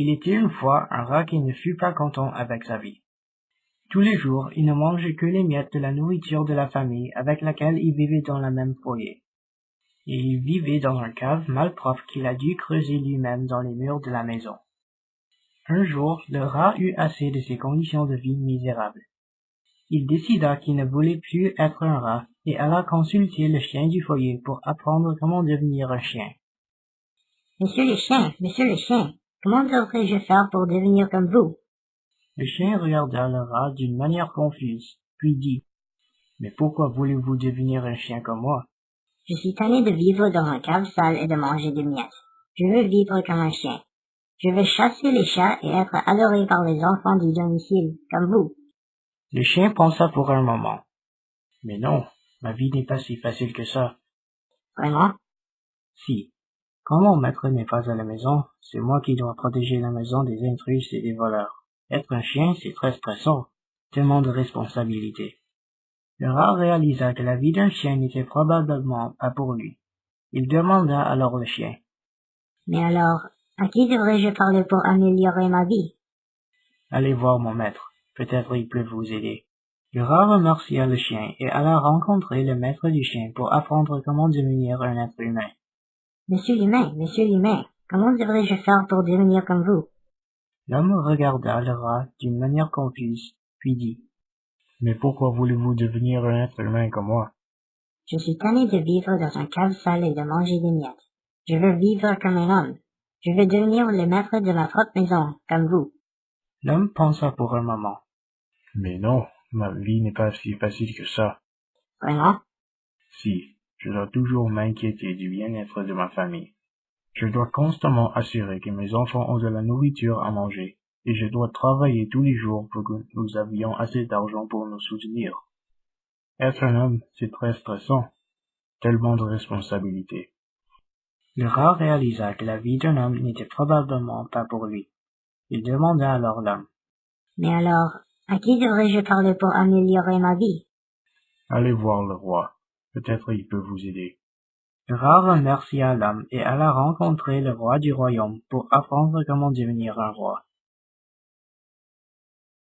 Il était une fois un rat qui ne fut pas content avec sa vie. Tous les jours, il ne mangeait que les miettes de la nourriture de la famille avec laquelle il vivait dans le même foyer. Et il vivait dans une cave malpropre qu'il a dû creuser lui-même dans les murs de la maison. Un jour, le rat eut assez de ces conditions de vie misérables. Il décida qu'il ne voulait plus être un rat et alla consulter le chien du foyer pour apprendre comment devenir un chien. Monsieur le chien, comment devrais-je faire pour devenir comme vous? Le chien regarda le rat d'une manière confuse, puis dit, « Mais pourquoi voulez-vous devenir un chien comme moi? » Je suis tanné de vivre dans un cave sale et de manger des miettes. Je veux vivre comme un chien. Je veux chasser les chats et être adoré par les enfants du domicile, comme vous. Le chien pensa pour un moment. « Mais non, ma vie n'est pas si facile que ça. » Vraiment? Si. Quand mon maître n'est pas à la maison, c'est moi qui dois protéger la maison des intrus et des voleurs. Être un chien, c'est très stressant, tellement de responsabilités. Le rat réalisa que la vie d'un chien n'était probablement pas pour lui. Il demanda alors le chien. « Mais alors, à qui devrais-je parler pour améliorer ma vie? » Allez voir mon maître, peut-être il peut vous aider. Le rat remercia le chien et alla rencontrer le maître du chien pour apprendre comment devenir un être humain. Monsieur l'humain, comment devrais-je faire pour devenir comme vous? L'homme regarda le rat d'une manière confuse, puis dit, « Mais pourquoi voulez-vous devenir un être humain comme moi? » Je suis tanné de vivre dans un cave sale et de manger des miettes. Je veux vivre comme un homme. Je veux devenir le maître de ma propre maison, comme vous. L'homme pensa pour un moment. « Mais non, ma vie n'est pas si facile que ça. » Vraiment? Si, je dois toujours m'inquiéter du bien-être de ma famille. Je dois constamment assurer que mes enfants ont de la nourriture à manger, et je dois travailler tous les jours pour que nous avions assez d'argent pour nous soutenir. Être un homme, c'est très stressant, tellement de responsabilités. Le rat réalisa que la vie d'un homme n'était probablement pas pour lui. Il demanda alors l'homme. « Mais alors, à qui devrais-je parler pour améliorer ma vie? » Allez voir le roi, peut-être il peut vous aider. Le rat remercia l'homme et alla rencontrer le roi du royaume pour apprendre comment devenir un roi.